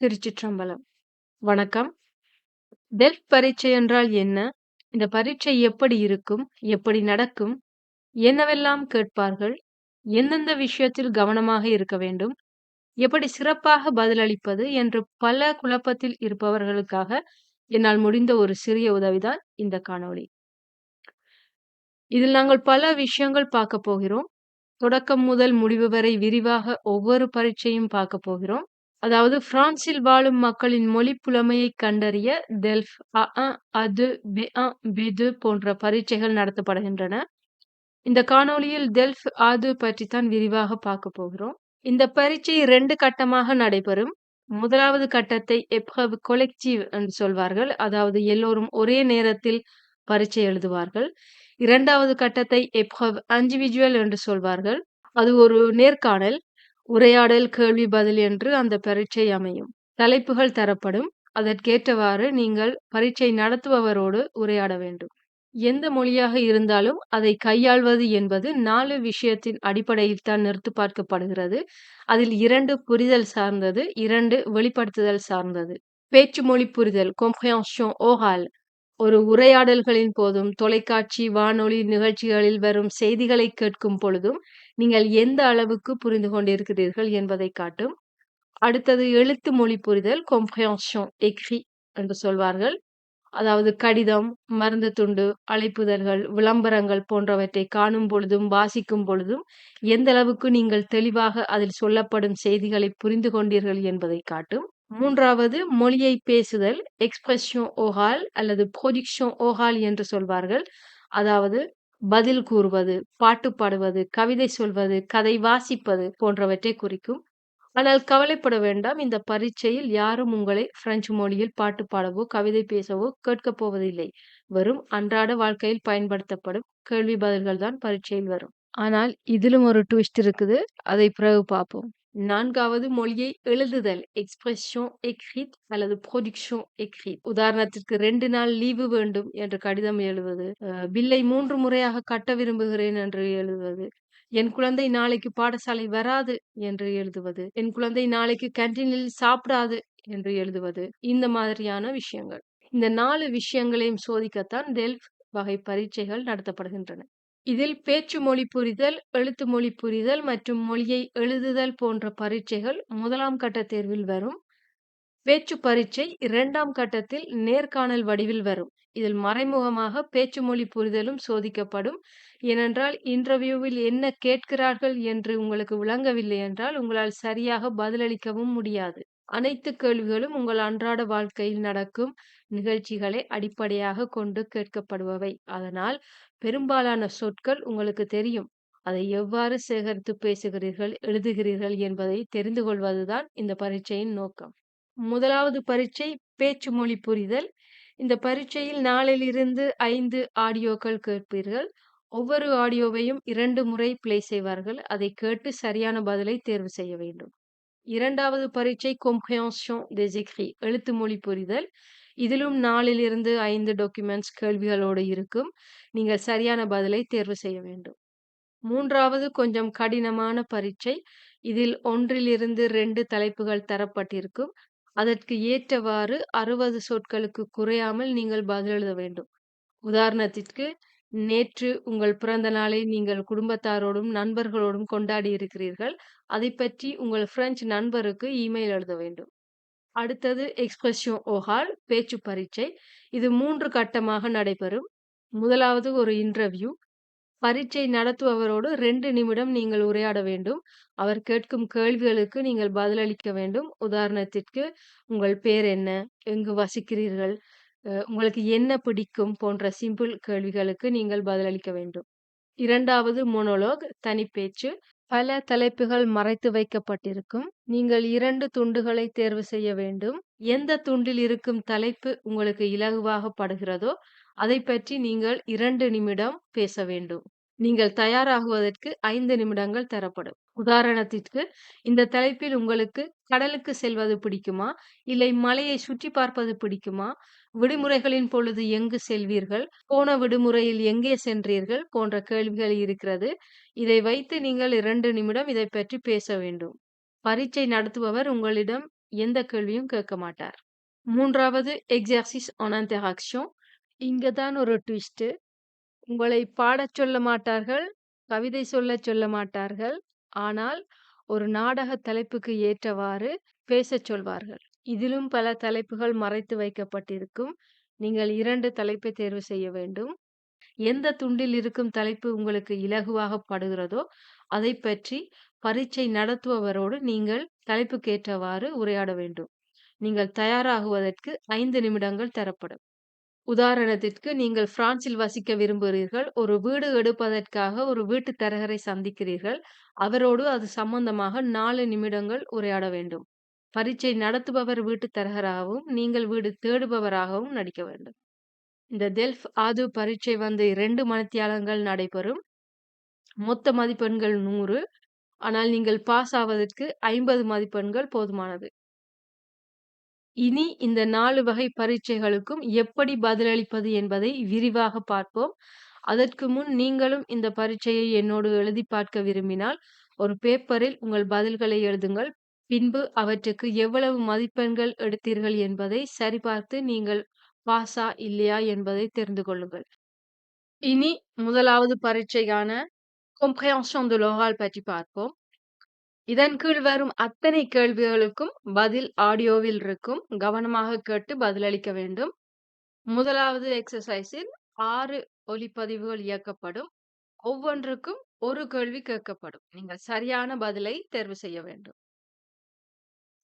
திருச்சிற்றம்பலம். வணக்கம். டெல்ஃப் பரீட்சை என்றால் என்ன? இந்த பரீட்சை எப்படி இருக்கும்? எப்படி நடக்கும்? என்னவெல்லாம் கேட்பார்கள்? எந்தெந்த விஷயத்தில் கவனமாக இருக்க வேண்டும்? எப்படி சிறப்பாக பதிலளிப்பது? என்று பல குழப்பத்தில் இருப்பவர்களுக்காக என்னால் முடிந்த ஒரு சிறிய உதவிதான் இந்த காணொளி. இதில் நாங்கள் பல விஷயங்கள் பார்க்கப் போகிறோம். தொடக்கம் முதல் முடிவு வரை விரிவாக ஒவ்வொரு பரீட்சையும் பார்க்கப் போகிறோம். அதாவது பிரான்சில் வாழும் மக்களின் மொழி புலமையை கண்டறிய delve A1, A2, B1, B2 போன்ற பரீட்சைகள் நடத்தப்படுகின்றன. இந்த காணொளியில் டெல்ஃப் A2 பற்றித்தான் விரிவாக பார்க்க போகிறோம். இந்த பரீட்சை 2 கட்டமாக நடைபெறும். முதலாவது கட்டத்தை épreuve collective என்று சொல்வார்கள். அதாவது எல்லோரும் ஒரே நேரத்தில் பரீட்சை எழுதுவார்கள். இரண்டாவது கட்டத்தை épreuve individuelle என்று சொல்வார்கள். அது ஒரு நேர்காணல், உரையாடல், கேள்வி பதில் என்று அந்த பரீட்சை அமையும். தலைப்புகள் தரப்படும். அதற்கேற்றவாறு நீங்கள் பரீட்சை நடத்துபவரோடு உரையாட வேண்டும். எந்த மொழியாக இருந்தாலும் அதை கையாள்வது என்பது 4 விஷயத்தின் அடிப்படையில் தான் நிறுத்து பார்க்கப்படுகிறது. அதில் 2 புரிதல் சார்ந்தது, 2 வெளிப்படுத்துதல் சார்ந்தது. பேச்சு மொழி புரிதல் compréhension orale ஒரு உரையாடல்களின் போதும், தொலைக்காட்சி, வானொலி நிகழ்ச்சிகளில் வரும் செய்திகளை கேட்கும் பொழுதும், நீங்கள் எந்த அளவுக்கு புரிந்து கொண்டிருக்கிறீர்கள் என்பதை காட்டும். அடுத்தது எழுத்து மொழி புரிதல் compréhension écrit என்று சொல்வார்கள். அதாவது கடிதம், மருந்து துண்டு, அழைப்புதல்கள், விளம்பரங்கள் போன்றவற்றை காணும் பொழுதும், வாசிக்கும் பொழுதும் எந்த அளவுக்கு நீங்கள் தெளிவாக அதில் சொல்லப்படும் செய்திகளை புரிந்து கொண்டீர்கள் என்பதை காட்டும். 3வது மொழியை பேசுதல் எக்ஸ்பிரஷன் ஓரால் அல்லது ப்ரொடிக்ஷன் ஓரால் என்று சொல்வார்கள். அதாவது பதில் கூறுவது, பாட்டு பாடுவது, கவிதை சொல்வது, கதை வாசிப்பது போன்றவற்றை குறிக்கும். ஆனால் கவலைப்பட வேண்டாம். இந்த பரீட்சையில் யாரும் உங்களை பிரெஞ்சு மொழியில் பாட்டு பாடவோ, கவிதை பேசவோ கேட்கப் போவதில்லை. வெறும் அன்றாட வாழ்க்கையில் பயன்படுத்தப்படும் கேள்வி பதில்கள் தான் பரீட்சையில் வரும். ஆனால் இதிலும் ஒரு ட்விஸ்ட் இருக்குது. அதை பிறகு பார்ப்போம். 4வது மொழியை எழுதுதல் எக்ஸ்பிரஷன் écrite அல்லது ப்ரொடிக்ஷன் écrite. உதாரணத்திற்கு 2 நாள் லீவு வேண்டும் என்று கடிதம் எழுதுவது, பில்லை 3 முறையாக கட்ட விரும்புகிறேன் என்று எழுதுவது, என் குழந்தை நாளைக்கு பாடசாலை வராது என்று எழுதுவது, என் குழந்தை நாளைக்கு கேன்டீனில் சாப்பிடாது என்று எழுதுவது, இந்த மாதிரியான விஷயங்கள். இந்த 4 விஷயங்களையும் சோதிக்கத்தான் டெல்ஃப் வகை பரீட்சைகள் நடத்தப்படுகின்றன. இதில் பேச்சு மொழி புரிதல், எழுத்து மொழி புரிதல் மற்றும் மொழியை எழுதுதல் போன்ற பரீட்சைகள் 1ஆம் கட்ட தேர்வில் வரும். பேச்சு பரீட்சை 2ஆம் கட்டத்தில் நேர்காணல் வடிவில் வரும். இதில் மறைமுகமாக பேச்சு மொழி புரிதலும் சோதிக்கப்படும். ஏனென்றால் இன்டர்வியூவில் என்ன கேட்கிறார்கள் என்று உங்களுக்கு விளங்கவில்லை என்றால் உங்களால் சரியாக பதிலளிக்கவும் முடியாது. அனைத்து கேள்விகளும் உங்கள் அன்றாட வாழ்க்கையில் நடக்கும் நிகழ்ச்சிகளை அடிப்படையாக கொண்டு கேட்கப்படுபவை. அதனால் பெரும்பாலான சொற்கள் உங்களுக்கு தெரியும். அதை எவ்வாறு சேகரித்து பேசுகிறீர்கள், எழுதுகிறீர்கள் என்பதை தெரிந்து கொள்வதுதான் இந்த பரீட்சையின் நோக்கம். முதலாவது பரீட்சை பேச்சு மொழி புரிதல். இந்த பரீட்சையில் 4லிருந்து 5 ஆடியோக்கள் கேட்பீர்கள். ஒவ்வொரு ஆடியோவையும் 2 முறை ப்ளே செய்வார்கள். அதை கேட்டு சரியான பதிலை தேர்வு செய்ய வேண்டும். 2வது பரீட்சை compréhension des écrits எழுத்து மொழி புரிதல். இதிலும் 4லிருந்து 5 டாக்குமெண்ட்ஸ் கேள்விகளோடு இருக்கும். நீங்கள் சரியான பதிலை தேர்வு செய்ய வேண்டும். 3வது கொஞ்சம் கடினமான பரீட்சை. இதில் 1லிருந்து 2 தலைப்புகள் தரப்பட்டிருக்கும். அதற்கு ஏற்றவாறு 60 சொற்களுக்கு குறையாமல் நீங்கள் பதில் எழுத வேண்டும். உதாரணத்திற்கு, நேற்று உங்கள் பிறந்த நாளை நீங்கள் குடும்பத்தாரோடும், நண்பர்களோடும் கொண்டாடி இருக்கிறீர்கள். அதைப் பற்றி உங்கள் பிரெஞ்சு நண்பருக்கு இமெயில் எழுத வேண்டும். அடுத்தது எக்ஸ்பிரஷன் ஓரால் பேச்சு பரீட்சை. இது 3 கட்டமாக நடைபெறும். முதலாவது ஒரு இன்டர்வியூ. பரீட்சை நடத்துபவரோடு 2 நிமிடம் நீங்கள் உரையாட வேண்டும். அவர் கேட்கும் கேள்விகளுக்கு நீங்கள் பதிலளிக்க வேண்டும். உதாரணத்திற்கு, உங்கள் பேர் என்ன? எங்கு வசிக்கிறீர்கள்? உங்களுக்கு என்ன பிடிக்கும்? போன்ற சிம்பிள் கேள்விகளுக்கு நீங்கள் பதிலளிக்க வேண்டும். 2வது மோனோலோக் தனிப்பேச்சு. பல தலைப்புகள் மறைத்து வைக்கப்பட்டிருக்கும். நீங்கள் 2 துண்டுகளை தேர்வு செய்ய வேண்டும். எந்த துண்டில் இருக்கும் தலைப்பு உங்களுக்கு இலகுவாக படுகிறதோ அதைப் பற்றி நீங்கள் 2 நிமிடம் பேச வேண்டும். நீங்கள் தயாராகுவதற்கு 5 நிமிடங்கள் தரப்படும். உதாரணத்திற்கு, இந்த தலைப்பில் உங்களுக்கு கடலுக்கு செல்வது பிடிக்குமா? இல்லை மலையை சுற்றி பார்ப்பது பிடிக்குமா? விடுமுறைகளின் பொழுது எங்கு செல்வீர்கள்? போன விடுமுறையில் எங்கே சென்றீர்கள்? போன்ற கேள்விகள் இருக்கிறது. இதை வைத்து நீங்கள் 2 நிமிடம் இதைப் பற்றி பேச வேண்டும். பரீட்சை நடத்துபவர் உங்களிடம் எந்த கேள்வியும் கேட்க மாட்டார். 3வது எக்ஸர்சிஸ் ஆன் இன்டராக்ஷன். இங்க தான் ஒரு ட்விஸ்ட். உங்களை பாடச் சொல்ல மாட்டார்கள், கவிதை சொல்லச் சொல்ல மாட்டார்கள். ஆனால், ஒரு நாடக தலைப்புக்கு ஏற்றவாறு பேசச் சொல்வார்கள். இதிலும் பல தலைப்புகள் மறைத்து வைக்கப்பட்டிருக்கும். நீங்கள் 2 தலைப்பை தேர்வு செய்ய வேண்டும். எந்த துண்டில் இருக்கும் தலைப்பு உங்களுக்கு இலகுவாக படுகிறதோ, அதைப் பற்றி பரீட்சை நடத்துபவரோடு நீங்கள் தலைப்புக்கேற்றவாறு உரையாட வேண்டும். நீங்கள் தயாராகுவதற்கு 5 நிமிடங்கள் தரப்படும். உதாரணத்திற்கு, நீங்கள் பிரான்சில் வசிக்க விரும்புகிறீர்கள். ஒரு வீடு எடுப்பதற்காக ஒரு வீட்டுத் தரகரை சந்திக்கிறீர்கள். அவரோடு அது சம்பந்தமாக 4 நிமிடங்கள் உரையாட வேண்டும். பரீட்சை நடத்துபவர் வீட்டுத் தரகராகவும், நீங்கள் வீடு தேடுபவராகவும் நடிக்க வேண்டும். இந்த டெல்ஃப் ஆது பரீட்சை வந்து 2 மணித்தியாலங்கள் நடைபெறும். மொத்த மதிப்பெண்கள் 100. ஆனால் நீங்கள் பாஸ் ஆவதற்கு 50 மதிப்பெண்கள் போதுமானது. இனி இந்த 4 வகை பரீட்சைகளுக்கும் எப்படி பதிலளிப்பது என்பதை விரிவாக பார்ப்போம். அதற்கு முன் நீங்களும் இந்த பரீட்சையை என்னோடு எழுதிப் பார்க்க விரும்பினால், ஒரு பேப்பரில் உங்கள் பதில்களை எழுதுங்கள். பின்பு அவற்றுக்கு எவ்வளவு மதிப்பெண்கள் எடுத்தீர்கள் என்பதை சரிபார்த்து நீங்கள் பாஸா இல்லையா என்பதை தெரிந்து கொள்ளுங்கள். இனி முதலாவது பரீட்சையான காம்ப்ரிஹென்ஷன் de l'oral பற்றி பார்ப்போம். இதன் கீழ் வரும் அத்தனை கேள்விகளுக்கும் பதில் ஆடியோவில் இருக்கும். கவனமாக கேட்டு பதிலளிக்க வேண்டும். முதலாவது எக்ஸர்சைஸில் 6 ஒலிப்பதிவுகள் இயக்கப்படும். ஒவ்வொன்றுக்கும் ஒரு கேள்வி கேட்கப்படும். நீங்கள் சரியான பதிலை தேர்வு செய்ய வேண்டும்.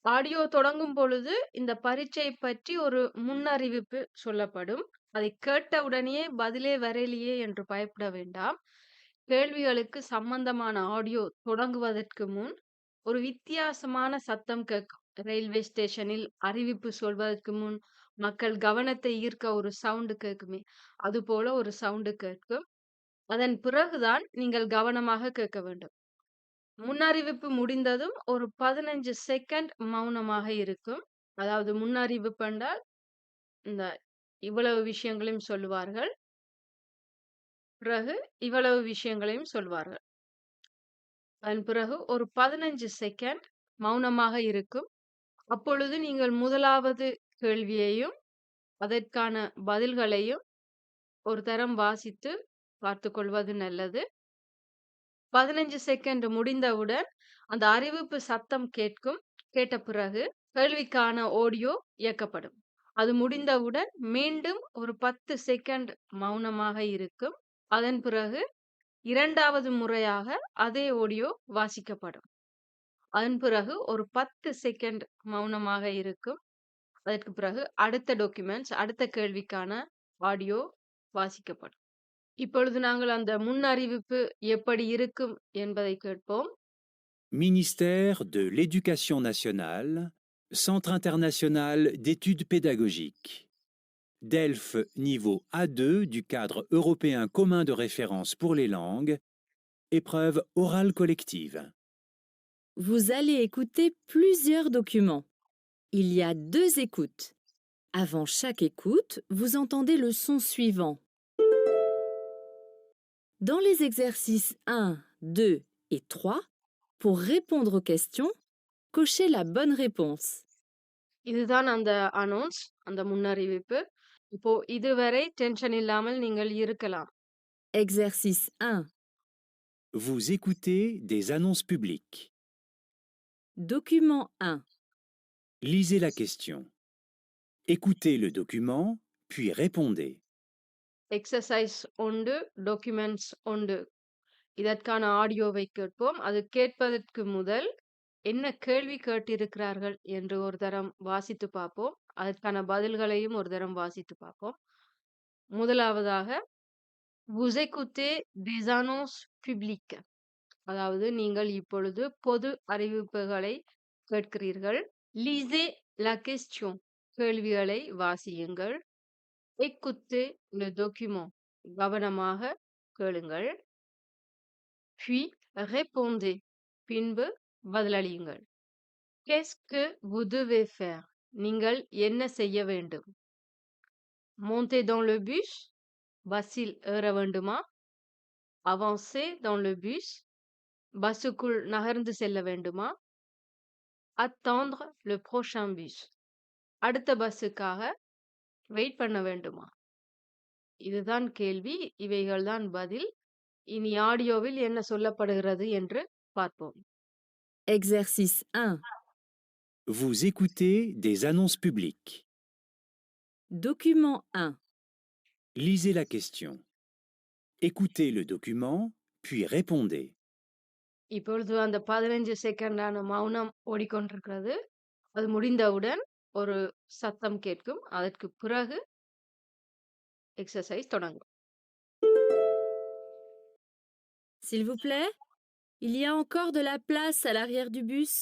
ஆடியோ தொடங்கும் பொழுது இந்த பரீட்சை பற்றி ஒரு முன்னறிவிப்பு சொல்லப்படும். அதை கேட்ட உடனேயே பதிலே வரலையே என்று பயப்பட வேண்டாம். கேள்விகளுக்கு சம்பந்தமான ஆடியோ தொடங்குவதற்கு முன் ஒரு வித்தியாசமான சத்தம் கேட்கும். ரயில்வே ஸ்டேஷனில் அறிவிப்பு சொல்வதற்கு முன் மக்கள் கவனத்தை ஈர்க்க ஒரு சவுண்ட் கேட்குமே, அதுபோல ஒரு சவுண்ட் கேட்கும். அதன் பிறகுதான் நீங்கள் கவனமாக கேட்க வேண்டும். முன்னறிவிப்பு முடிந்ததும் ஒரு 15 செகண்ட் மௌனமாக இருக்கும். அதாவது முன்னறிவிப்பு என்றால் இந்த இவ்வளவு விஷயங்களையும் சொல்லுவார்கள். பிறகு இவ்வளவு விஷயங்களையும் சொல்வார்கள். அதன் பிறகு ஒரு 15 செகண்ட் மௌனமாக இருக்கும். அப்பொழுது நீங்கள் முதலாவது கேள்வியையும் அதற்கான பதில்களையும் ஒரு தரம் வாசித்து பார்த்துக் கொள்வது நல்லது. 15 செகண்ட் முடிந்தவுடன் அந்த அறிவிப்பு சத்தம் கேட்கும். கேட்ட பிறகு கேள்விக்கான ஆடியோ இயக்கப்படும். அது முடிந்தவுடன் மீண்டும் ஒரு 10 செகண்ட் மௌனமாக இருக்கும். அதன் பிறகு 2வது முறையாக அதே ஆடியோ வாசிக்கப்படும். அதன் பிறகு ஒரு 10 செகண்ட் மௌனமாக இருக்கும். அதற்கு பிறகு அடுத்த டாக்குமெண்ட்ஸ், அடுத்த கேள்விக்கான ஆடியோ வாசிக்கப்படும். இப்பொழுது நாங்கள் அந்த முன்னறிவிப்பு எப்படி இருக்கும் என்பதை கேட்போம். Ministère de l'Éducation nationale, Centre international d'études pédagogiques. DELF niveau A2 du cadre européen commun de référence pour les langues. Épreuve orale collective. Vous allez écouter plusieurs documents. Il y a 2 écoutes. Avant chaque écoute, vous entendez le son suivant. Dans les exercices 1, 2 et 3, pour répondre aux questions, cochez la bonne réponse. இதுதான் அந்த announce, அந்த முன்னறிவிப்பு. இப்போ இதுவரை tension இல்லாமல் நீங்கள் இருக்கலாம். Exercice 1. Vous écoutez des annonces publiques. Document 1. Lisez la question. Écoutez le document, puis répondez. Exercise 1, documents 1. இதற்கான ஆடியோவை கேட்போம். அது கேட்பதற்கு முதல் என்ன கேள்வி கேட்டிருக்கிறார்கள் என்று ஒரு தரம் வாசித்து பார்ப்போம். அதற்கான பதில்களையும் ஒரு தரம் வாசித்து பார்ப்போம். முதலாவதாக, vous écoutez des annonces publiques. அதாவது நீங்கள் இப்பொழுது பொது அறிவிப்புகளை கேட்கிறீர்கள். lisez la question. கேள்விகளை வாசியுங்கள். écoutez le document. கவனமாக கேளுங்கள். puis répondez. பின்பு பதிலளியுங்கள். qu'est-ce que vous devez faire? நீங்கள் என்ன செய்ய வேண்டும்? monter dans le bus. பஸ்ஸில் ஏற வேண்டுமா? avancer dans le bus. பஸ்ஸுக்குள் நகர்ந்து செல்ல வேண்டுமா? attendre le prochain bus. அடுத்த பஸ்ஸுக்காக வெயிட் பண்ண வேண்டுமா? இதுதான் கேள்வி. இவைகள்தான் பதில். இனி ஆடியோவில் என்ன சொல்லப்படுகிறது என்று பார்ப்போம். Exercice 1. Vous écoutez des annonces publiques. Document 1. Lisez la question. Écoutez le document, puis répondez. இப்பொழுது அந்த 15 செகண்டான மௌனம் ஓடிக்கொண்டிருக்கிறது. அது முடிந்தவுடன் ஒரு சத்தம் கேட்கும். அதற்கு பிறகு எக்ஸர்சைஸ் தொடங்கும். S'il vous plaît, il y a encore de la place à l'arrière du bus.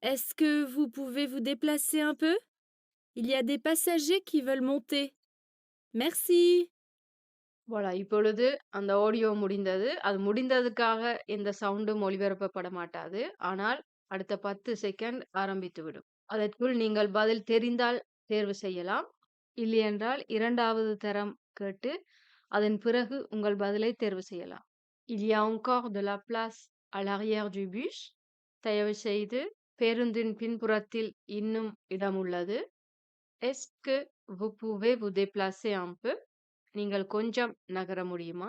Est-ce que vous pouvez vous déplacer un peu? Il y a des passagers qui veulent monter. Merci. voilà, இப்பொழுது அந்த audio முடிந்தது. அது முடிந்ததுக்காக எந்த சவுண்டும் ஒளிபரப்பப்பட மாட்டாது. ஆனால் அடுத்த 10 second ஆரம்பித்துவிடும். அதற்குள் நீங்கள் பதில் தெரிந்தால் தேர்வு செய்யலாம். இல்லையென்றால் 2வது தரம் கேட்டு அதன் பிறகு உங்கள் பதிலை தேர்வு செய்யலாம். Il y a encore de la place à l'arrière du bus. தயவு செய்து பேருந்தின் பின்புறத்தில் இன்னும் இடம் உள்ளது. Est-ce que vous pouvez vous déplacer un peu? நீங்கள் கொஞ்சம் நகர முடியுமா?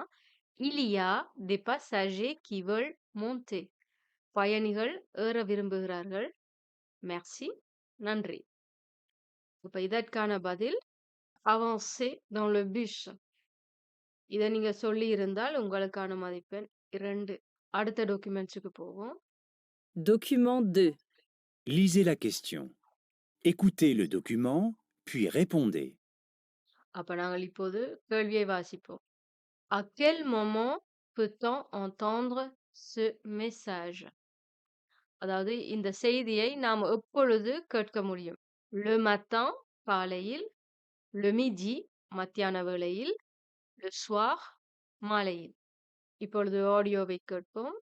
Il y a des passagers qui veulent monter. பயணிகள் ஏற விரும்புகிறார்கள். Merci. நன்றி. இப்ப இதற்கான பதில் avancer dans le bus. இதை நீங்க சொல்லி இருந்தால் உங்களுக்கான மதிப்பெண் 2. அடுத்த டாக்குமெண்ட்ஸுக்கு போவோம். Document 2. Lisez la question. Écoutez le document, puis répondez. அப்ப நாங்கள் இப்போது கேள்வியை வாசிப்போம். À quel moment peut-on entendre ce message? அதாவது இந்த செய்தியை நாம் எப்பொழுது கேட்க முடியும்? Le matin காலையில், le midi மத்தியான வேளையில், le soir மாலையில். இப்பொழுது ஆடியோவை கேட்போம்.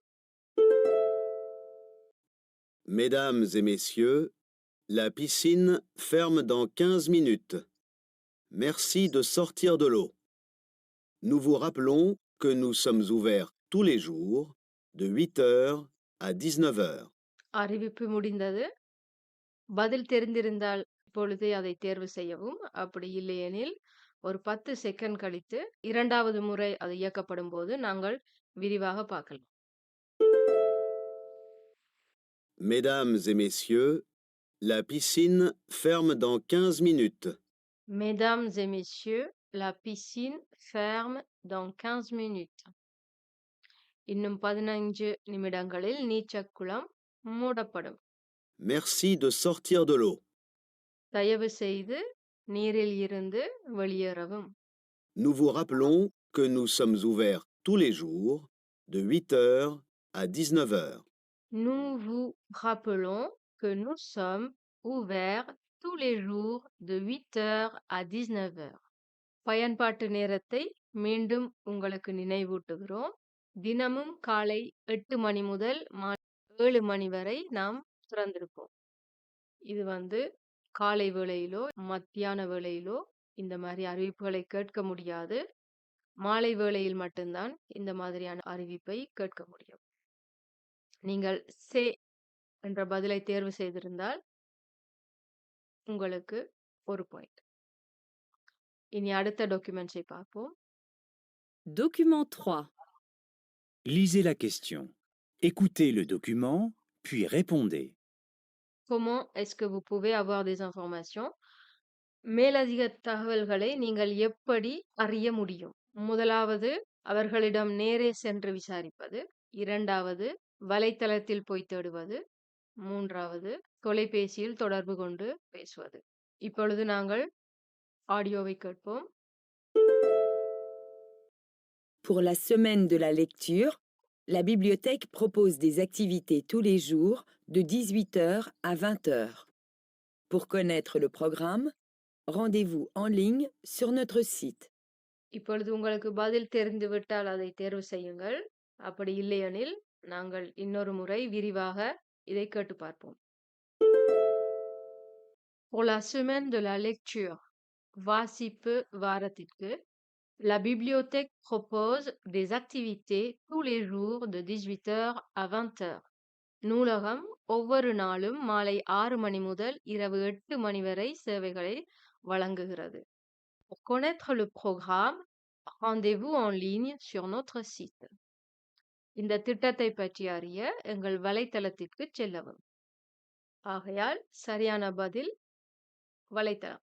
Mesdames et messieurs, la piscine ferme dans 15 minutes. Merci de sortir de l'eau. Nous vous rappelons que nous sommes ouverts tous les jours de 8 heures à 19 heures. அறிவிப்பு முடிந்தது. பதில் தெரிந்திருந்தால் இப்பொழுதே அதை தேர்வு செய்யவும். அப்படி இல்லையெனில் ஒரு 10 செகண்ட் கழித்து 2வது முறை அது இயக்கப்படும் போது நாங்கள் விரிவாக பார்க்கலாம். Mesdames et messieurs, la piscine ferme dans 15 minutes. Mesdames et messieurs, la piscine ferme dans 15 minutes. இன்னும் 15 நிமிடங்களில் நீச்சக்குளம் மூடப்படும். Merci de sortir de l'eau. தயவு செய்து நீரில் இருந்து வெளியேறவும். Nous vous rappelons que nous sommes ouverts tous les jours de 8 heures à 19 heures. Nous vous rappelons que nous sommes ouverts tous les jours de 8 heures à 19 heures. பயன்பாட்டு நேரத்தை மீண்டும் உங்களுக்கு நினைவூட்டுகிறோம். தினமும் காலை 8 மணி முதல் மாலை 7 மணி வரை நாம் திறந்திருப்போம். இது காலை வேளையிலோ மத்தியான வேளையிலோ இந்த மாதிரி அறிவிப்புகளை கேட்க முடியாது. மாலை வேளையில் மட்டும்தான் இந்த மாதிரியான அறிவிப்பை கேட்க முடியும். நீங்கள் சே என்ற பதிலை தேர்வு செய்திருந்தால் உங்களுக்கு 1 பாயிண்ட். இனி அடுத்த டாக்குமெண்ட்ஸை பார்ப்போம். Document 3. Lisez la question. Écoutez le document, puis répondez. Comment est-ce que vous pouvez avoir des informations? மேலதிக தகவல்களை நீங்கள் எப்படி அறிய முடியும்? முதலாவது அவர்களிடம் நேரே சென்று விசாரிப்பது. 2வது வலைத்தளத்தில் போய் தேடுவது. 3வது தொலைபேசியில் தொடர்பு கொண்டு பேசுவது. இப்பொழுது நாங்கள் ஆடியோவை கேட்போம். Pour la semaine de la lecture, la bibliothèque propose des activités tous les jours de 18h à 20h. Pour connaître le programme, rendez-vous en ligne sur notre site. இப்பொழுது உங்களுக்கு பதில் தெரிந்துவிட்டால் அதை தேர்வு செய்யுங்கள். அப்படி இல்லையெனில் நாங்கள் இன்னொரு முறை விரிவாக இதை கேட்டு பார்ப்போம். Pour la semaine de la lecture, வாசிப்பு வாரத்திற்கு, la bibliothèque propose des activités tous les jours de 18h à 20h. நூலகம் ஒவ்வொரு நாளும் மாலை 6 மணி முதல் இரவு 8 மணி வரை சேவைகளை வழங்குகிறது. Pour connaître le programme, rendez-vous en ligne sur notre site. இந்த திட்டத்தை பற்றி அறிய எங்கள் வலைத்தளத்திற்கு செல்லவும். ஆகையால் சரியான பதில் வலைத்தளம்.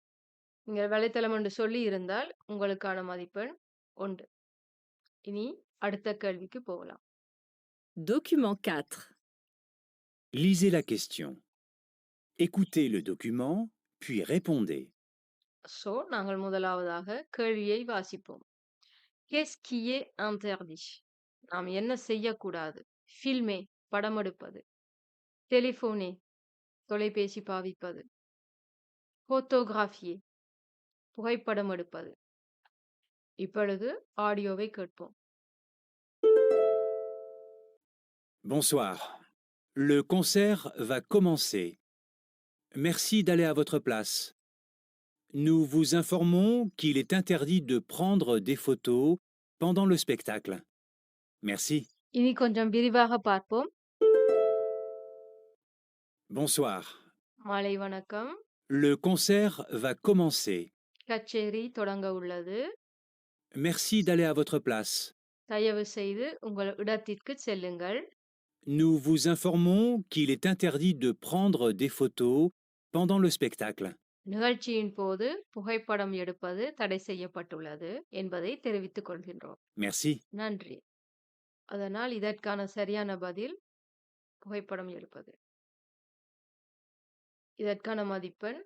நீங்கள் வலைத்தளம் என்று சொல்லி இருந்தால் உங்களுக்கான மதிப்பெண் 1. இனி அடுத்த கேள்விக்கு போகலாம். Document 4. Lisez la question. Écoutez le document, puis répondez. நாங்கள் முதலாவதாக கேள்வியை வாசிப்போம். Qu'est-ce qui est interdit? நாம் என்ன செய்யக்கூடாது? Filmer, படமெடுப்பது. Téléphoner, தொலைபேசி பாவிப்பது. Photographier, புகைப்படம் எடுப்பது. இப்பொழுது ஆடியோவை கேட்போம். Bonsoir. Le concert va commencer. Merci d'aller à votre place. Nous vous informons qu'il est interdit de prendre des photos pendant le spectacle. Merci. இனி கொஞ்சம் விரிவாக பார்ப்போம். Bonsoir. மாலை வணக்கம். Le concert va commencer. கச்சேரி தொடங்க உள்ளது. Merci d'aller à votre place. தயவு செய்து உங்கள் இடத்திற்கு செல்லுங்கள். Nous vous informons qu'il est interdit de prendre des photos pendant le spectacle. நிகழ்ச்சியின் போது புகைப்படம் எடுப்பது தடை செய்யப்பட்டுள்ளது என்பதை தெரிவித்துக் கொள்கின்றோம். Merci. நன்றி. அதனால் இதற்கான சரியான பதில் புகைப்படம் எடுப்பது. இதற்கான மதிப்பெண்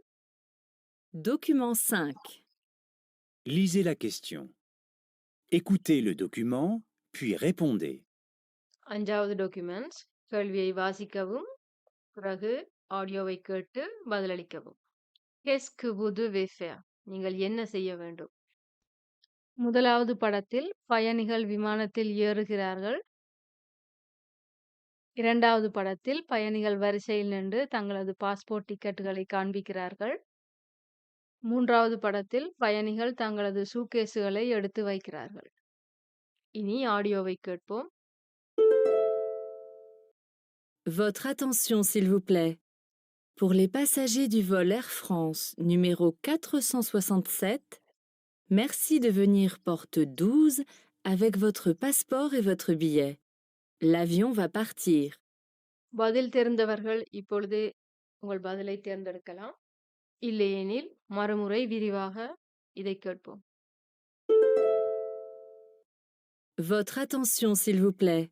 Document 5. Lisez la question. Écoutez le document, puis répondez. 5வது டாக்குமெண்ட்ஸ். கேள்வியை வாசிக்கவும், பிறகு ஆடியோவை கேட்டு பதிலளிக்கவும். Qu'est-ce que vous devez faire? நீங்கள் என்ன செய்ய வேண்டும்? முதலாவது படத்தில் பயணிகள் விமானத்தில் ஏறுகிறார்கள். இரண்டாவது படத்தில் பயணிகள் வரிசையில் நின்று தங்களது பாஸ்போர்ட் டிக்கெட்டுகளை காண்பிக்கிறார்கள். மூன்றாவது படத்தில் பயணிகள் தங்களது சூட்கேஸுகளை எடுத்து வைக்கிறார்கள். இனி ஆடியோவை கேட்போம். Votre attention, s'il vous plaît. Pour les passagers du vol Air France numéro 467, merci de venir porte 12 avec votre passeport et votre billet. L'avion va partir. பதில் தெரிந்தவர்கள் இப்பொழுது உங்கள் பதிலை தேர்ந்தெடுக்கலாம். இல்லையெனில் மறுமுறை விரிவாக இதை கேட்போம். Votre attention, s'il vous plaît.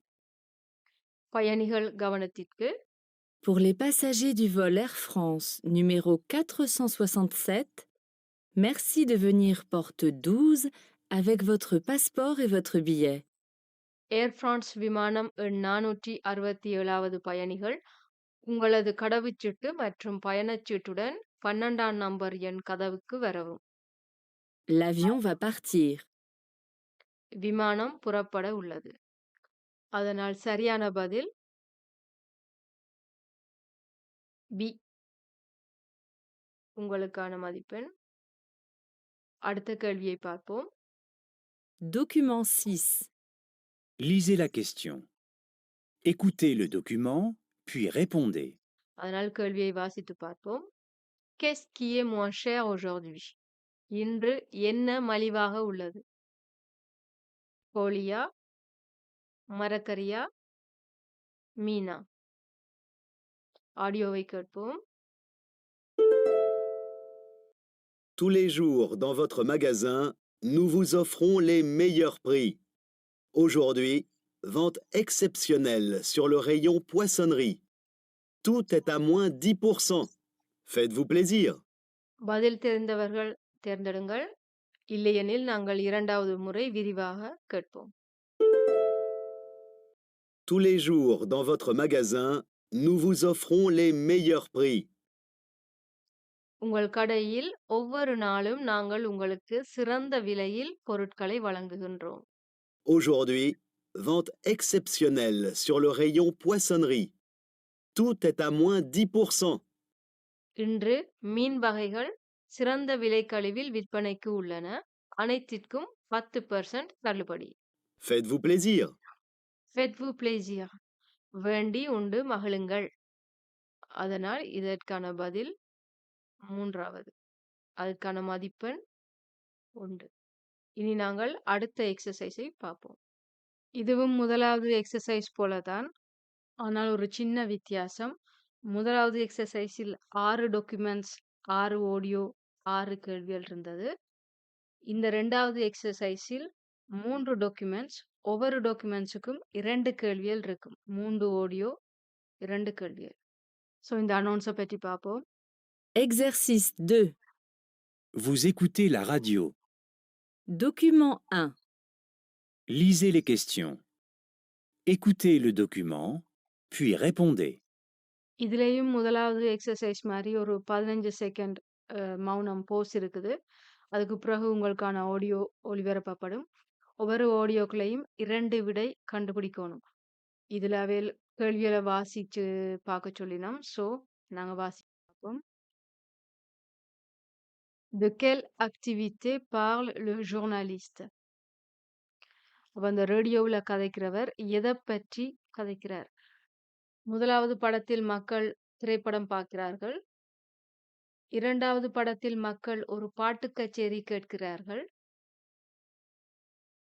பயணிகள் கவனத்திற்கு. Pour les passagers du vol Air France numéro 467, merci de venir porte 12 avec votre passeport et votre billet. Air France விமானம் எண் 467வது பயணிகள் உங்களது கடவுச்சீட்டு மற்றும் பயணச்சீட்டுடன் 12ஆம் நம்பர் எண் கதவுக்கு வரவும். L'avion va partir. விமானம் புறப்பட உள்ளது. அதனால் சரியான பதில் பி. உங்களுக்கான மதிப்பெண். அடுத்த கேள்வியை பார்ப்போம். Document 6. Lisez la question. Écoutez le document, puis répondez. அதனால் கேள்வியை வாசித்து பார்ப்போம். Qu'est-ce qui est moins cher aujourd'hui? இன்று என்ன மலிவாக உள்ளது? கோழியா, மரக்கறியா, மீனா? ஆடியோவை கேட்போம். Tous les jours, dans votre magasin, nous vous offrons les meilleurs prix. Aujourd'hui, vente exceptionnelle sur le rayon poissonnerie. Tout est à moins 10%. Faites-vous plaisir. பதில் தெரிந்தவர்கள் தேர்ந்தெடுங்கள். இல்லையெனில் நாங்கள் இரண்டாவது முறை விரிவாக கேட்போம். Tous les jours, dans votre magasin, nous vous offrons les meilleurs prix. உங்கள் கடையில் ஒவ்வொரு நாளும் நாங்கள் உங்களுக்கு சிறந்த விலையில் பொருட்களை வழங்குகின்றோம். Aujourd'hui, vente exceptionnelle sur le rayon poissonnerie. Tout est à moins 10%. இன்று மீன் வகைகள் சிறந்த விலை கழிவில் விற்பனைக்கு உள்ளன. அனைத்திற்கும் 10% தள்ளுபடி. Faites-vous plaisir. Faites-vous plaisir. வேண்டி உண்டு மகிழுங்கள். அதனால் இதற்கான பதில் 3வது. அதற்கான மதிப்பெண் 1. இனி நாங்கள் அடுத்த எக்ஸர்சைஸை பார்ப்போம். இதுவும் முதலாவது எக்ஸர்சைஸ் போலதான். ஆனால் ஒரு சின்ன வித்தியாசம். முதலாவது எக்ஸர்சைஸில் 6 டாக்குமெண்ட்ஸ், 6 ஆடியோ, 6 கேள்விகள் இருந்தது. இந்த 2வது எக்ஸர்சைஸில் 3 டாக்குமெண்ட்ஸ், ஒவ்வொரு டாக்குமெண்ட்ஸுக்கும் 2 கேள்விகள் இருக்கும். 3 ஆடியோ, 2 கேள்விகள். ஸோ இந்த அனௌன்ஸை பற்றி பார்ப்போம். Exercice 2. Vous écoutez la radio. Document 1. Lisez les questions. Écoutez le document, puis répondez. இதுலேயும் முதலாவது எக்ஸர்சைஸ் மாதிரி ஒரு 15 செகண்ட் மௌனம் போஸ் இருக்குது. அதுக்கு பிறகு உங்களுக்கான ஆடியோ ஒளிபரப்பப்படும். ஒவ்வொரு ஆடியோக்களையும் 2 விடை கண்டுபிடிக்கணும். இதில் அவையில் கேள்விகளை வாசிச்சு பார்க்க சொல்லினோம். ஸோ நாங்கள் வாசிச்சு பார்ப்போம். De quelle activité parle le journaliste? அப்போ அந்த ரேடியோவில் கதைக்கிறவர் எதை பற்றி கதைக்கிறார்? முதலாவது படத்தில் மக்கள் திரைப்படம் பார்க்கிறார்கள். 2வது படத்தில் மக்கள் ஒரு பாட்டு கச்சேரி கேட்கிறார்கள்.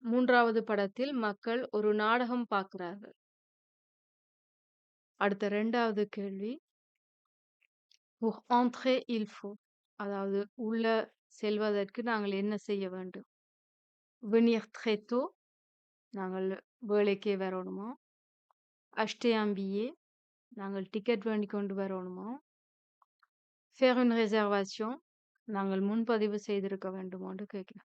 3வது படத்தில் மக்கள் ஒரு நாடகம் பார்க்கிறார்கள். அடுத்த 2வது கேள்வி. Pour entrer il faut. அதாவது உள்ள செல்வதற்கு நாங்கள் என்ன செய்ய வேண்டும்? Venir très tôt. நாங்கள் வேலைக்கே வரணுமா? Acheter un billet. நாங்கள் டிக்கெட் வேண்டி கொண்டு வரணுமா? Faire une réservation. நாங்கள் முன்பதிவு செய்திருக்க வேண்டுமான்னு கேட்கிறேன்.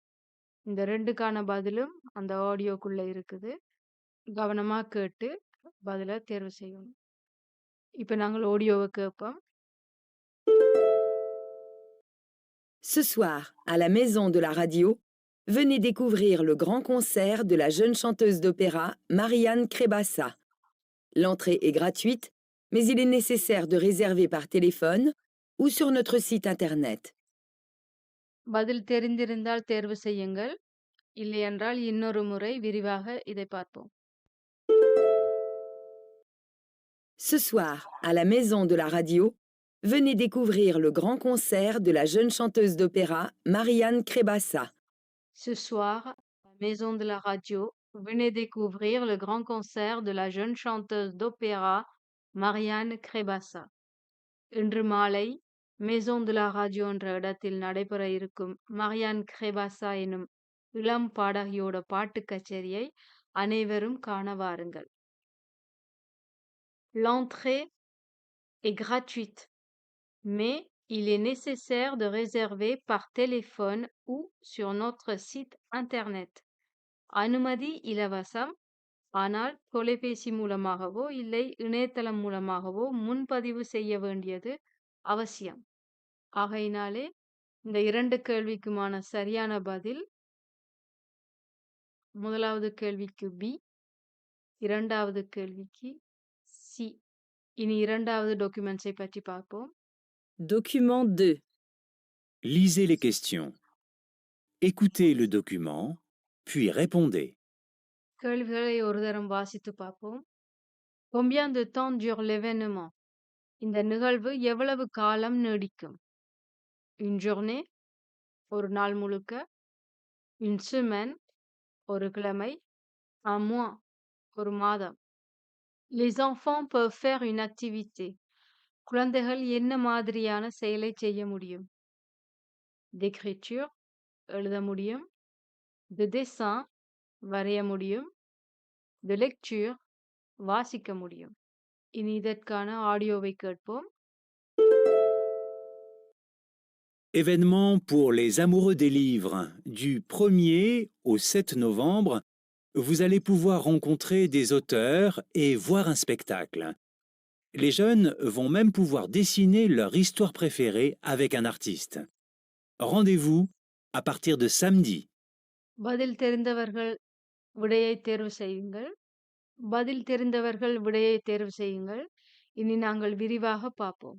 இந்த 2க்கான பதிலும் அந்த ஆடியோக்குள்ள இருக்குது. கவனமா கேட்டு பதிலை தேர்வு செய்யணும். இப்போ நாங்கள் ஆடியோவை கேட்போம். Ce soir, à la maison de la radio, venez découvrir le grand concert de la jeune chanteuse d'opéra Marianne Krebassa. L'entrée est gratuite, mais il est nécessaire de réserver par téléphone ou sur notre site internet. பதில் தெரிந்திருந்தால் தேர்வு செய்யுங்கள். இல்லையென்றால் இன்னொரு முறை விரிவாக இதை பார்ப்போம். Ce soir, à la maison de la radio, venez découvrir le grand concert de la jeune chanteuse d'opéra Marianne Krebassa. Ce soir, à la maison de la radio, venez découvrir le grand concert de la jeune chanteuse d'opéra Marianne Krebassa. இன்று மாலை மேசோன் de la radio என்ற இடத்தில் நடைபெற இருக்கும் மரியான் கிரெபாசா எனும் இளம் பாடகியோட பாட்டு கச்சேரியை அனைவரும் காண வாருங்கள். L'entrée est gratuite, mais il est nécessaire de réserver par téléphone ou sur notre site internet. அனுமதி இலவசம், ஆனால் தொலைபேசி மூலமாகவோ இல்லை இணையதளம் மூலமாகவோ முன்பதிவு செய்ய வேண்டியது அவசியம். ஆகையினாலே இந்த 2 கேள்விக்குமான சரியான பதில் முதலாவது கேள்விக்கு பி, 2வது கேள்விக்கு சி. இனி 2வது டாக்குமெண்ட்ஸை பற்றி பார்ப்போம். Document 2. Lisez les questions. Écoutez le document, puis répondez. கேள்விகளை ஒரு தரம் வாசித்து பார்ப்போம். Combien de temps dure l'événement? இந்த நிகழ்வு எவ்வளவு காலம் நீடிக்கும்? Une journée, ஒரு நாள் முழுக்க. Une semaine, ஒரு கிழமை. Un mois, ஒரு மாதம். Les enfants peuvent faire une activité. குழந்தைகள் என்ன மாதிரியான செயலை செய்ய முடியும்? D'écriture, எழுத முடியும். De dessin, வரைய முடியும். De lecture, வாசிக்க முடியும். இனி இதற்கான ஆடியோவை கேட்போம். Événement pour les amoureux des livres. Du 1er au 7 novembre, vous allez pouvoir rencontrer des auteurs et voir un spectacle. Les jeunes vont même pouvoir dessiner leur histoire préférée avec un artiste. Rendez-vous à partir de samedi. பதில் தெரிந்தவர்கள் விடையை தேர்வு செய்யுங்கள். பதில் தெரிந்தவர்கள் விடையை தேர்வு செய்யுங்கள். இனி நாங்கள் விரிவாக பார்ப்போம்.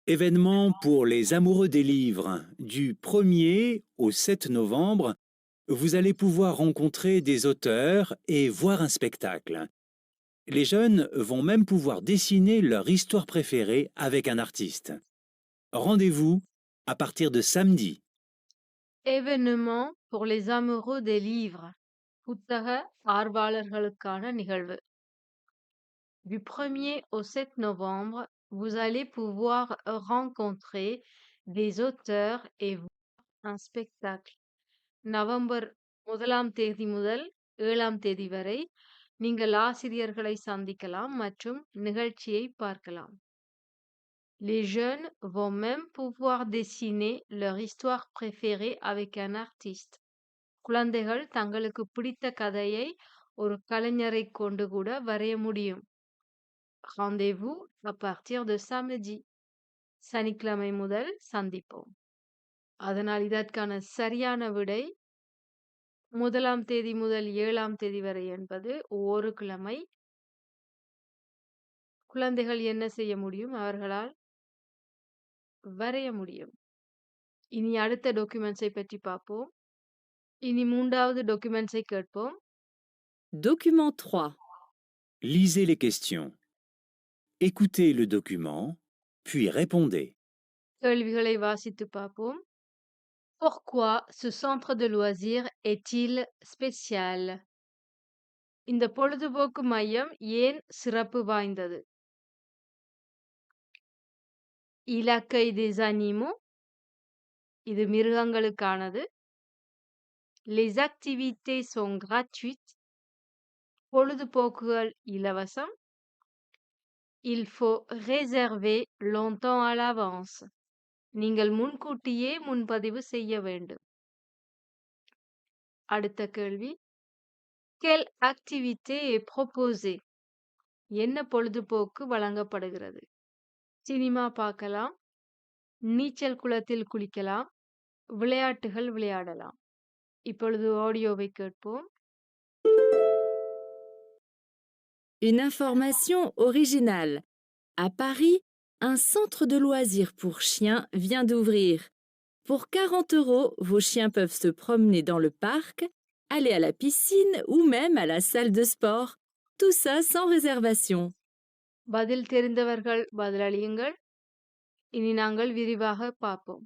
Événement pour les amoureux des livres. Du 1er au 7 novembre, vous allez pouvoir rencontrer des auteurs et voir un spectacle. Les jeunes vont même pouvoir dessiner leur histoire préférée avec un artiste. Rendez-vous à partir de samedi. Événement pour les amoureux des livres. புத்தக ஆர்வலர்களுக்கான நிகழ்வு. Du 1er au 7 novembre, vous allez pouvoir rencontrer des auteurs et voir un spectacle. November 1ஆம் தேதி முதல் 7ஆம் தேதி வரை நீங்கள் ஆசிரியர்களை சந்திக்கலாம் மற்றும் நிகழ்ச்சியை பார்க்கலாம். Les jeunes vont même pouvoir dessiner leur histoire préférée avec un artiste. குழந்தைகள் தங்களுக்கு பிடித்த கதையை ஒரு கலைஞரைக் கொண்டு கூட வரைய முடியும். Rendez-vous à partir de samedi. சனிக்கிழமை முதல் சந்திப்போம். அதனால் இதற்கான சரியான விடை 1ஆம் தேதி முதல் 7ஆம் தேதி வரை என்பது ஒரு கிழமை. குழந்தைகள் என்ன செய்ய முடியும்? அவர்களால் வரைய முடியும். இனி அடுத்த டாக்குமெண்ட்ஸை பற்றி பார்ப்போம். இனி 3வது டாக்குமெண்ட்ஸை கேட்போம். Document 3. Lisez les questions. Écoutez le document, puis répondez. கேள்விகளை வாசித்து பார்ப்போம். Pourquoi ce centre de loisirs est-il spécial? இந்த பொழுதுபோக்கு மையம் ஏன் சிறப்பு வாய்ந்தது? Il accueille des animaux. இது மிருகங்களுக்கானது. Les activités sont gratuites. பொழுதுபோக்குகள் இலவசம். Il faut réserver longtemps à l'avance. நீங்கள் முன்கூட்டியே முன்பதிவு செய்ய வேண்டும். அடுத்த கேள்வி. Quelle activité est proposée? என்ன பொழுதுபோக்கு வழங்கப்படுகிறது? சினிமா பார்க்கலாம், நீச்சல் குளத்தில் குளிக்கலாம், விளையாட்டுகள் விளையாடலாம். இப்பொழுது ஆடியோவை கேட்போம். Une information originale. À Paris, un centre de loisirs pour chiens vient d'ouvrir. Pour 40 €, vos chiens peuvent se promener dans le parc, aller à la piscine ou même à la salle de sport. Tout ça sans réservation. பதில் தெரிந்தவர்கள் பதிலளியுங்கள். இனி நாங்கள் விரிவாக பார்ப்போம்.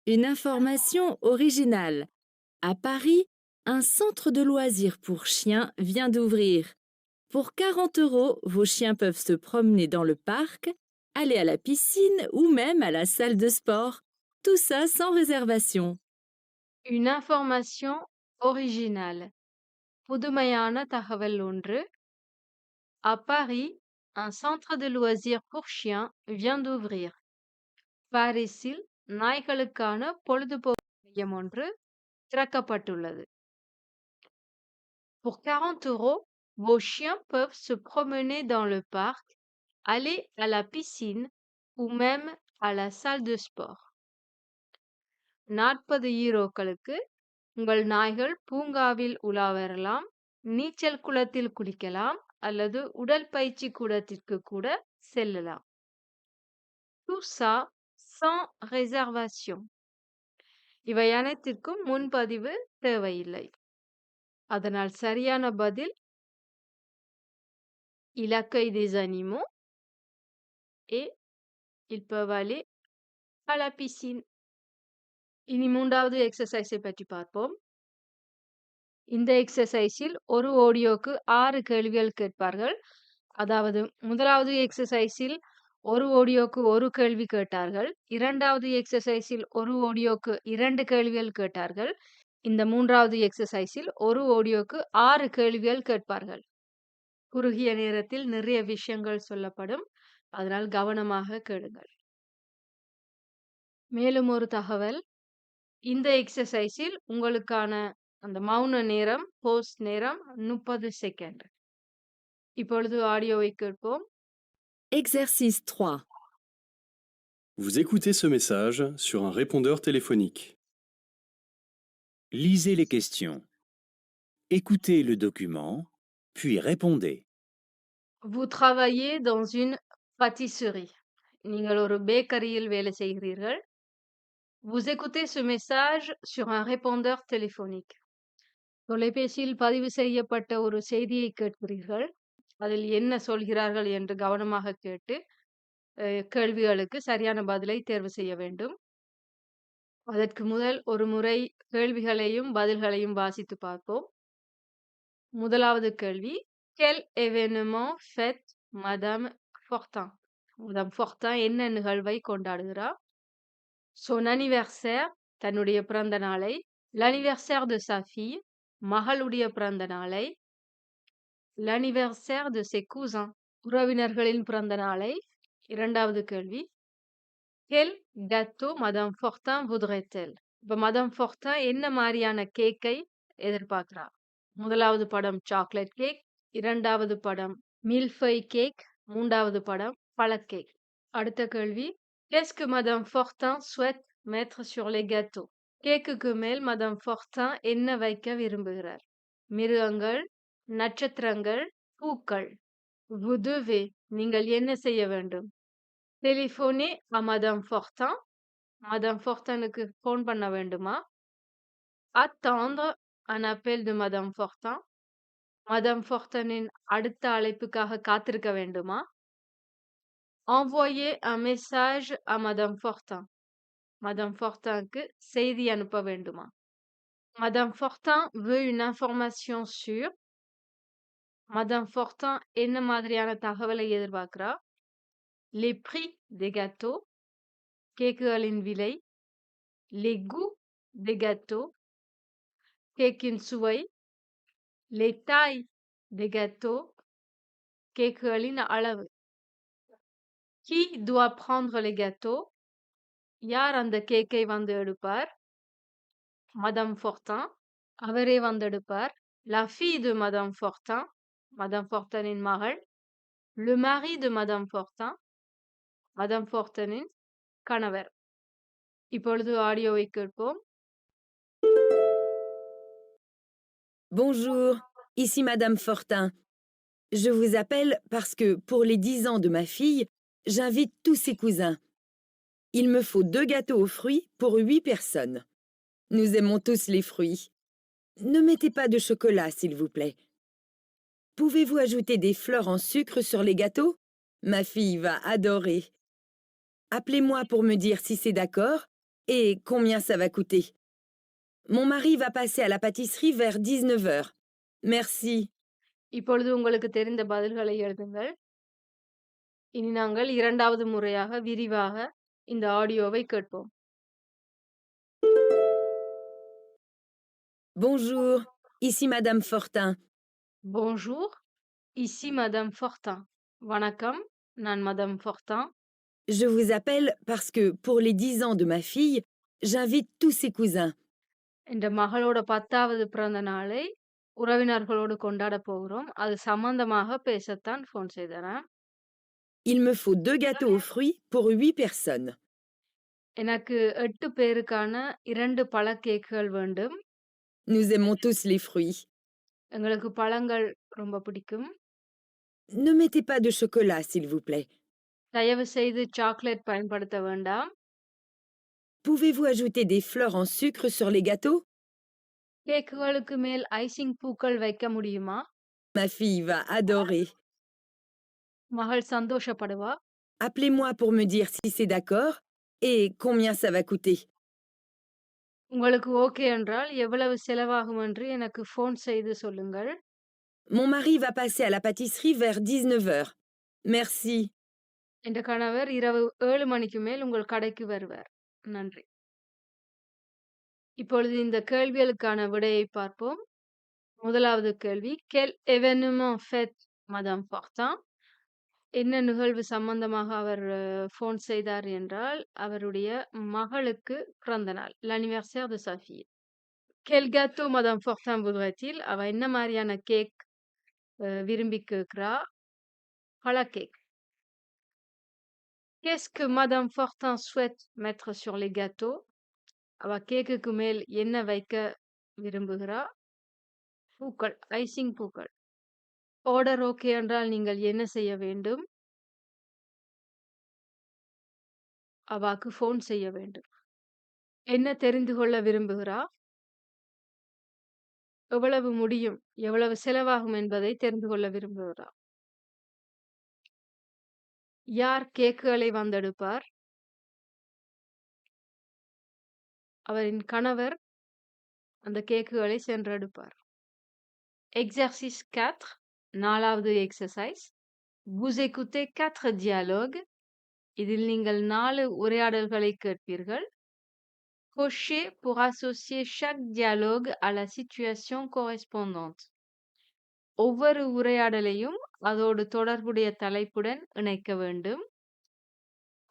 Une information originale. À Paris, un centre de loisirs pour chiens vient d'ouvrir. Pour 40 €, vos chiens peuvent se promener dans le parc, aller à la piscine ou même à la salle de sport. Tout ça sans réservation. Une information originale. புதுமையான தகவல் ஒன்று. À Paris, un centre de loisirs pour chiens vient d'ouvrir. பாரிஸில் நாய்களுக்கான பொழுதுபோக்கு மையம் ஒன்று திறக்கப்பட்டுள்ளது. Pour 40 €, vos chiens peuvent se promener dans le parc, aller à la piscine ou même à la salle de sport. 40 ஈரோக்களுக்கு உங்கள் நாய்கள் பூங்காவில் உலா வரலாம், நீச்சல் குளத்தில் குளிக்கலாம் அல்லது உடற்பயிற்சி கூடத்திற்கு கூட செல்லலாம். Tout ça sans réservation. இவை அனைத்திற்கும் முன்பதிவு தேவையில்லை. அதனால் சரியான பதில் Il accueille des animaux et ils peuvent aller à la piscine. இனி 3வது எக்ஸசைஸை பற்றி பார்ப்போம். இந்த எக்ஸசைஸில் ஒரு ஆடியோக்கு 6 கேள்விகள் கேட்பார்கள். அதாவது 1வது எக்ஸசைஸில் ஒரு ஆடியோக்கு 1 கேள்வி கேட்டார்கள். 2வது எக்ஸசைஸில் ஒரு ஆடியோக்கு 2 கேள்விகள் கேட்டார்கள். இந்த 3வது எக்ஸசைஸில் ஒரு ஆடியோக்கு 6 கேள்விகள் கேட்பார்கள். குறுகிய நேரத்தில் நிறைய விஷயங்கள் சொல்லப்படும். அதனால் கவனமாக கேளுங்கள். மேலும் ஒரு தகவல். இந்த எக்ஸசைஸில் உங்களுக்கான அந்த மௌன நேரம், போஸ்ட் நேரம் 30 செகண்ட். இப்பொழுது ஆடியோவை கேட்போம். Exercice 3. Vous écoutez ce message sur un répondeur téléphonique. Lisez les questions. Écoutez le document, puis répondez. Vous travaillez dans une pâtisserie. நீங்கள் ஒரு பேக்கரியில் வேலை செய்கிறீர்கள். Vous écoutez ce message sur un répondeur téléphonique. தொலைபேசியில் பதிவு செய்யப்பட்ட ஒரு செய்தியை கேட்கிறீர்கள். அதில் என்ன சொல்கிறார்கள் என்று கவனமாக கேட்டு, கேள்விகளுக்கு சரியான பதிலை தேர்வு செய்ய வேண்டும். அதற்கு முதல் ஒரு முறை கேள்விகளையும், பதில்களையும் வாசித்து பார்ப்போம். முதலாவது கேள்வி. "Quel événement fête Madame Fortin?" Madame Fortin என்ன நிகழ்வை கொண்டாடுகிறார்? Son anniversaire, தன்னுடைய பிறந்த நாளை. L'anniversaire de sa fille, மகளுடைய பிறந்த நாளை. L'anniversaire de ses cousins, உறவினர்களின் பிறந்த நாளை. இரண்டாவது கேள்வி. Quel gâteau Madame Fortin voudrait-elle? இப்ப Madame Fortin என்ன மாதிரியான கேக்கை எதிர்பார்க்கிறார்? முதலாவது படம் சாக்லேட் கேக், இரண்டாவது படம் மில்ஃபை கேக், மூன்றாவது படம் பழக்கேக். அடுத்த கேள்வி. Qu'est-ce que Madame Fortin souhaite mettre sur les gâteaux? கேக்குக்கு மேல் Madame Fortin என்ன வைக்க விரும்புகிறார்? மிருகங்கள், நட்சத்திரங்கள், பூக்கள். Vous devez, நீங்கள் என்ன செய்ய வேண்டும்? Téléphoner à Madame Fortin. Madame Fortinக்கு phone பண்ண வேண்டுமா? Attendre un appel de Madame Fortin. Madame Fortinன் அடுத்த அழைப்புக்காக காத்திருக்க வேண்டுமா? Envoyer un message à Madame Fortin. Madame Fortinக்கு செய்தி அனுப்ப வேண்டுமா? Madame Fortin veut une information sur. Madame Fortin என்ன மாதிரியான தகவலை எதிர்பார்க்கிறா? Les prix des gâteaux, கேக்குகளின் விலை. Les goûts des gâteaux, கேக்கின் சுவை. Les tailles des gâteaux, கேக்குகளின் அளவு. Qui doit prendre les gâteaux? யார் அந்த கேக்கை வந்து எடுப்பார்? Madame Fortin, அவரே வந்து எடுப்பார். La fille de Madame Fortin, Madame Fortinன் மகள். Le mari de Madame Fortin, Madame Fortinன் கணவர். இப்பொழுது ஆடியோவை கேட்போம். Bonjour, ici Madame Fortin. Je vous appelle parce que pour les 10 ans de ma fille, j'invite tous ses cousins. Il me faut 2 gâteaux aux fruits pour 8 personnes. Nous aimons tous les fruits. Ne mettez pas de chocolat, s'il vous plaît. Pouvez-vous ajouter des fleurs en sucre sur les gâteaux? Ma fille va adorer. Appelez-moi pour me dire si c'est d'accord et combien ça va coûter. Mon mari va passer à la pâtisserie vers 19 h. Merci. இப்பொழுது உங்களுக்கு தெரிந்த பதில்களை எழுதுங்கள். இனி நாங்கள் இரண்டாவது முறையாக விரிவாக இந்த ஆடியோவை கேட்போம். Bonjour, ici Madame Fortin. Bonjour, ici Madame Fortin. வணக்கம், நான் Madame Fortin. Je vous appelle parce que pour les 10 ans de ma fille, j'invite tous ses cousins. என்ற மகளோட 10வது பிறந்த நாளை உறவினர்களோடு கொண்டாட போகிறோம். அது சம்பந்தமாக பேசத்தான் ஃபோன் செய்தேன். Il me faut 2 gâteaux aux fruits pour 8 personnes. எனக்கு 8 பேருக்கான 2 பழ கேக்குகள் வேண்டும். Nous aimons tous les fruits. எங்களுக்கு பழங்கள் ரொம்ப பிடிக்கும். Ne mettez pas de chocolat, s'il vous plaît. தயவு செய்து சாக்லேட் பயன்படுத்த வேண்டாம். Pouvez-vous ajouter des fleurs en sucre sur les gâteaux? கேக்குகளுக்கு மேல் ஐசிங் பூக்கள் வைக்க முடியுமா? Ma fille va adorer. மகள் சந்தோஷப்படுவா. Appelez-moi pour me dire si c'est d'accord et combien ça va coûter. உங்களுக்கு ஓகே என்றால் எவ்வளவு செலவாகும் என்று எனக்கு ஃபோன் செய்து சொல்லுங்கள். Mon mari va passer à la pâtisserie vers 19 h. Merci. என்ற கணவர் இரவு 7 மணிக்கு மேல் உங்கள் கடைக்கு வருவார். நன்றி. இப்பொழுது இந்த கேள்விகளுக்கான விடையை பார்ப்போம். முதலாவது கேள்வி. Quel événement fête Madame Fortin? என்ன நிகழ்வு சம்பந்தமாக அவர் ஃபோன் செய்தார் என்றால் அவருடைய மகளுக்கு பிறந்த நாள். L'anniversaire de sa fille. Quel gâteau Madame Fortin voudrait-il? அவ என்ன மாதிரியான கேக் விரும்பி கேட்கிறா? பழக்கேக். Qu'est-ce que Madame Fortin souhaite mettre sur les gâteaux? அவ கேக்குக்கு மேல் என்ன வைக்க விரும்புகிறா? பூக்கள், ஐசிங் பூக்கள். ஆர்டர் ஓகே என்றால் நீங்கள் என்ன செய்ய வேண்டும்? அவாக்கு ஃபோன் செய்ய வேண்டும். என்ன தெரிந்து கொள்ள விரும்புகிறா? எவ்வளவு முடியும், எவ்வளவு செலவாகும் என்பதை தெரிந்து கொள்ள விரும்புகிறார். யார் கேக்குகளை வந்தெடுப்பார்? அவரின் கணவர் அந்த கேக்குகளை சென்றெடுப்பார். Exercice 4, 4வது எக்ஸர்சைஸ். Vous écoutez 4 dialogues. இதில் நீங்கள் 4 உரையாடல்களை கேட்பீர்கள். Cochez pour associer chaque dialogue à la situation correspondante. ஒவ்வொரு உரையாடலையும் அதோடு தொடர்புடைய தலைப்புடன் இணைக்க வேண்டும்.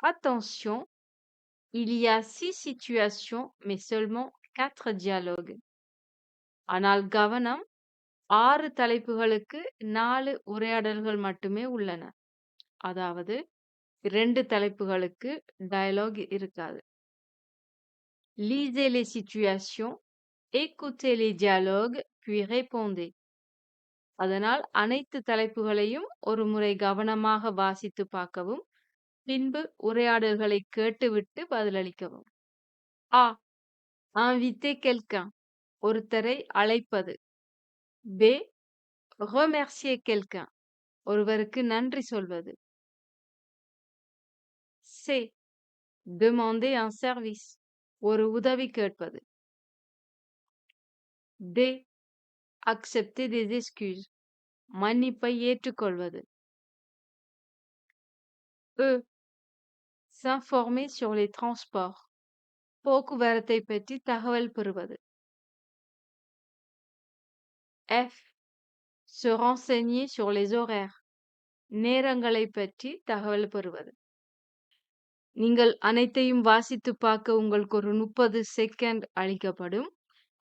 Attention, il y a 6 situations mais seulement 4 dialogues. ஆனால் கவனம், 6 தலைப்புகளுக்கு 4 உரையாடல்கள் மட்டுமே உள்ளன. அதாவது 2 தலைப்புகளுக்கு டயலாக் இருக்காது. Lisez les situations, écoutez les dialogues, puis répondez. அதனால் அனைத்து தலைப்புகளையும் ஒரு முறை கவனமாக வாசித்து பார்க்கவும், பின்பு உரையாடல்களை கேட்டுவிட்டு பதிலளிக்கவும். A. Inviter quelqu'un. ஒருத்தரை அழைப்பது. B. Remercier quelqu'un. ஒருவருக்கு நன்றி சொல்வது. C. Demander un service. ஒரு உதவி கேட்பது. D. Accepter des excuses. மன்னிப்பை ஏற்றுக்கொள்வது. E. S'informer sur les transports. போக்குவரத்தை பற்றி தகவல் பெறுவது. F. Se renseigner sur les horaires. நேரங்களை பற்றி தகவல் பெறுவது. நீங்கள் அனைத்தையும் வாசித்து பார்க்க உங்களுக்கு ஒரு 30 செகண்ட் அளிக்கப்படும்.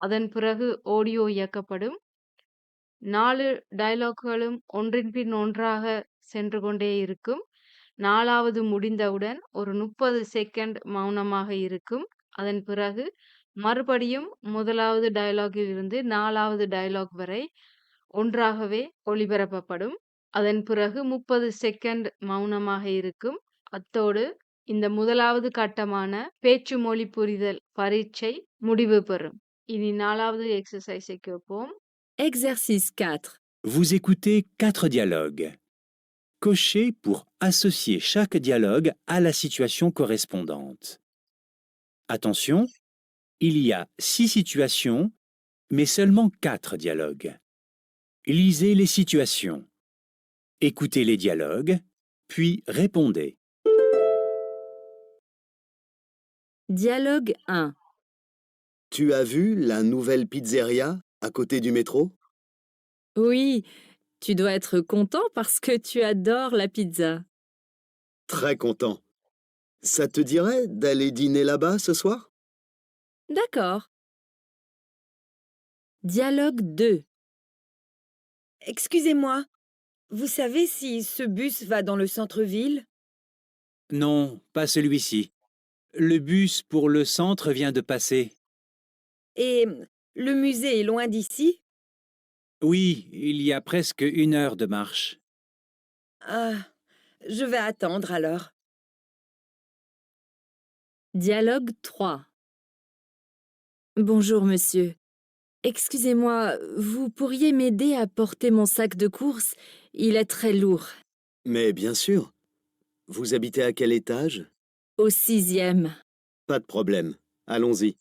அதன் பிறகு ஆடியோ இயக்கப்படும். 4 டயலாக்குகளும் ஒன்றின் பின் ஒன்றாக சென்று கொண்டே இருக்கும். 4வது முடிந்தவுடன் ஒரு 30 செகண்ட் மௌனமாக இருக்கும். அதன் பிறகு மறுபடியும் முதலாவது டயலாகில் இருந்து 4வது டயலாக் வரை ஒன்றாகவே ஒளிபரப்பப்படும். அதன் பிறகு 30 செகண்ட் மௌனமாக இருக்கும். அத்தோடு இந்த முதலாவது கட்டமான பேச்சு மொழி புரிதல் பரீட்சை முடிவு பெறும். இனி 4வது எக்ஸர்சைஸை கேட்போம். Exercice 4. Vous écoutez 4 dialogues. Cochez pour associer chaque dialogue à la situation correspondante. Attention, il y a 6 situations, mais seulement 4 dialogues. Lisez les situations. Écoutez les dialogues, puis répondez. Dialogue 1. Tu as vu la nouvelle pizzeria à côté du métro? Oui, tu dois être content parce que tu adores la pizza. Très content. Ça te dirait d'aller dîner là-bas ce soir? D'accord. Dialogue 2. Excusez-moi, vous savez si ce bus va dans le centre-ville? Non, pas celui-ci. Le bus pour le centre vient de passer. Et le musée est loin d'ici? Oui, il y a presque 1 heure de marche. Ah, je vais attendre alors. Dialogue 3. Bonjour monsieur. Excusez-moi, vous pourriez m'aider à porter mon sac de course? Il est très lourd. Mais bien sûr. Vous habitez à quel étage? Au 6e. Pas de problème. Allons-y.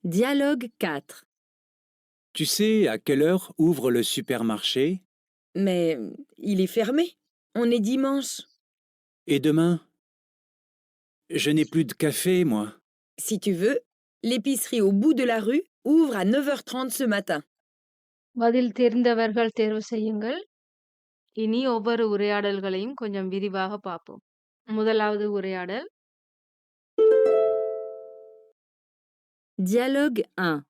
Dialogue 4. Tu sais à quelle heure ouvre le supermarché? Mais il est fermé. On est dimanche. Et demain? Je n'ai plus de café, moi. Si tu veux, l'épicerie au bout de la rue ouvre à 9h30 ce matin. பதில் தெரிந்தவர்கள் தேர்வு செய்யுங்கள். இனி ஒவ்வொரு உரையாடல்களையும் கொஞ்சம் விரிவாக பார்ப்போம். முதலாவது உரையாடல். Dialogue 1.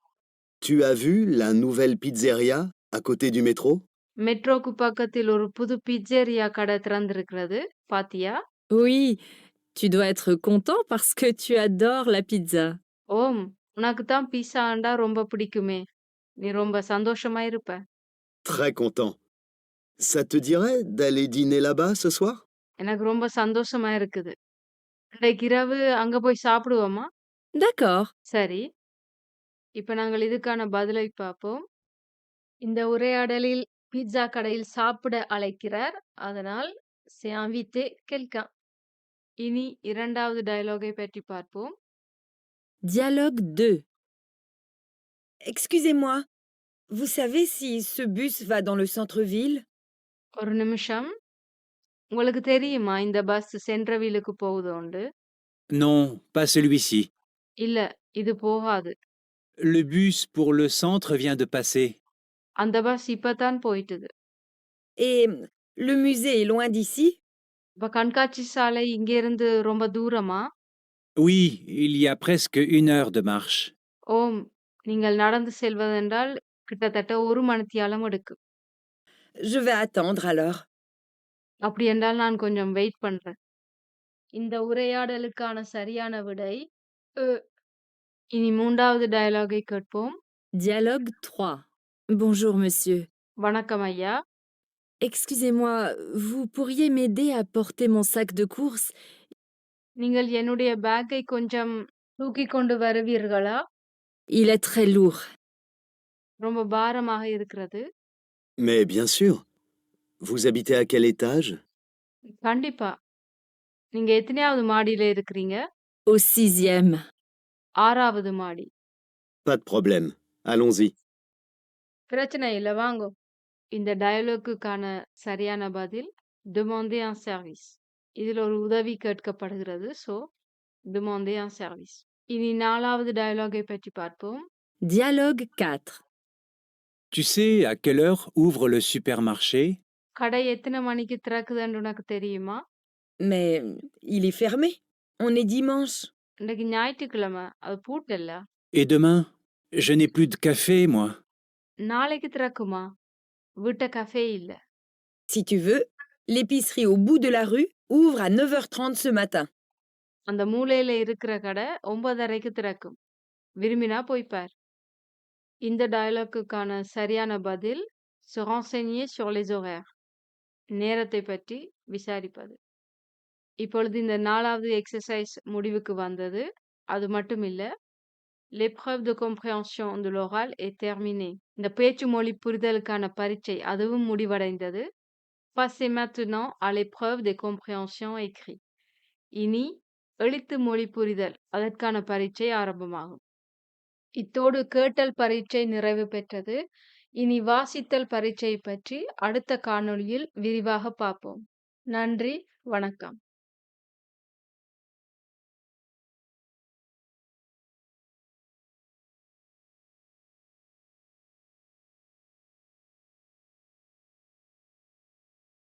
Tu as vu la nouvelle pizzeria à côté du métro? மெட்ரோக்கு பக்கத்தில் ஒரு புது பிட்சேரியா கடை திறந்திருக்கிறது. பாத்தியா? Oui, tu dois être content parce que tu adores la pizza. ஓம், உனக்கு தான் பீஸாண்டா ரொம்ப பிடிக்குமே. நீ ரொம்ப சந்தோஷமா இருப்ப. Très content. Ça te dirait d'aller dîner là-bas ce soir? எனக்கு ரொம்ப சந்தோஷமா இருக்குது. இன்றைக்கு இரவு அங்க போய் சாப்பிடுவோமா? D'accord. சரி. இப்ப நாங்கள் இதுக்கான பதிலை பார்ப்போம். இந்த உரையாடலில் பீட்சா கடையில் சாப்பிட அழைக்கிறார். அதனால் c'est invité quelqu'un. இனி 2வது டயலாகை பற்றி பார்ப்போம். Dialogue 2. Excusez-moi, vous savez si ce bus va dans le centre-ville? ஒரு நிமிஷம். உங்களுக்கு தெரியுமா இந்த பஸ் சென்ட்ரவில்லுக்கு போகுதோண்டு? Non, pas celui-ci. இல்ல, இது போகாது. Le bus pour le centre vient de passer. அந்த பஸ் இப்பதான் போயிட்டுது. Et le musée est loin d'ici? இப்ப கண்காட்சி சாலை இங்கிருந்து ரொம்ப தூரமா? Oui, il y a presque 1 heure de marche. ஓம், நீங்கள் நடந்து செல்வதென்றால் கிட்டத்தட்ட 1 மணித்தியாலம் எடுக்கும். Je vais attendre alors. அப்படி என்றால் நான் கொஞ்சம் வெயிட் பண்றேன். இந்த உரையாடலுக்கான சரியான விடை அ. இனி 3வது டயலாகை கேட்போம். Dialogue 3. Bonjour monsieur. வணக்கம் ஐயா. Excusez-moi, vous pourriez m'aider à porter mon sac de course? நீங்கள் என்னுடைய பேக்கை கொஞ்சம் தூக்கிக் கொண்டு வருவீர்களா? Il est très lourd. ரொம்ப பாரமாக இருக்கிறது. Mais bien sûr. Vous habitez à quel étage? கண்டிப்பா. நீங்க எத்தனையாவது மாடியில இருக்கிறீங்க? Au 6e. 6வது மாடி. Pas de problème. Allons-y. பிரச்சனை இல்ல, வாங்கோ. இந்த டயலாக்குக்கான சரியான பதில் demander un service. இதில் ஒரு உதவி கேட்கப்படுகிறது. So demander un service. இனி 4வது டயலாகை பற்றி பார்ப்போம். Dialogue 4. Tu sais à quelle heure ouvre le supermarché? கடை எத்தனை மணிக்கு திறக்குதுன்னு உனக்கு தெரியுமா? Mais il est fermé. On est dimanche. இன்னைக்கு ஞாயிற்றுக்கிழமை, அது பூட்டல்ல. Et demain? Je n'ai plus de café, moi. நாளைக்கு திறக்குமா? வீட்ட கஃபே இல்ல. Si tu veux, l'épicerie au bout de la rue ouvre à 9h30 ce matin. அந்த மூலையில இருக்கிற கடை 9:30க்கு திறக்கும். விரும்பினா போய் பார். இந்த டயலாக்குக்கான சரியான பதில் se renseigner sur les horaires. நேரத்தை பற்றி விசாரிப்பது. இப்பொழுது இந்த 4வது எக்ஸர்சைஸ் முடிவுக்கு வந்தது. அது மட்டும் இல்ல, l'épreuve de compréhension de l'oral est terminée. இந்த பேச்சு மொழி புரிதலுக்கான பரீட்சை அதுவும் முடிவடைந்தது. Passez maintenant à l'épreuve de compréhension écrit. இனி எழுத்து மொழி புரிதல் அதற்கான பரீட்சை ஆரம்பமாகும். இத்தோடு கேட்டல் பரீட்சை நிறைவு பெற்றது. இனி வாசித்தல் பரீட்சை பற்றி அடுத்த காணொளியில் விரிவாக பார்ப்போம். நன்றி, வணக்கம்.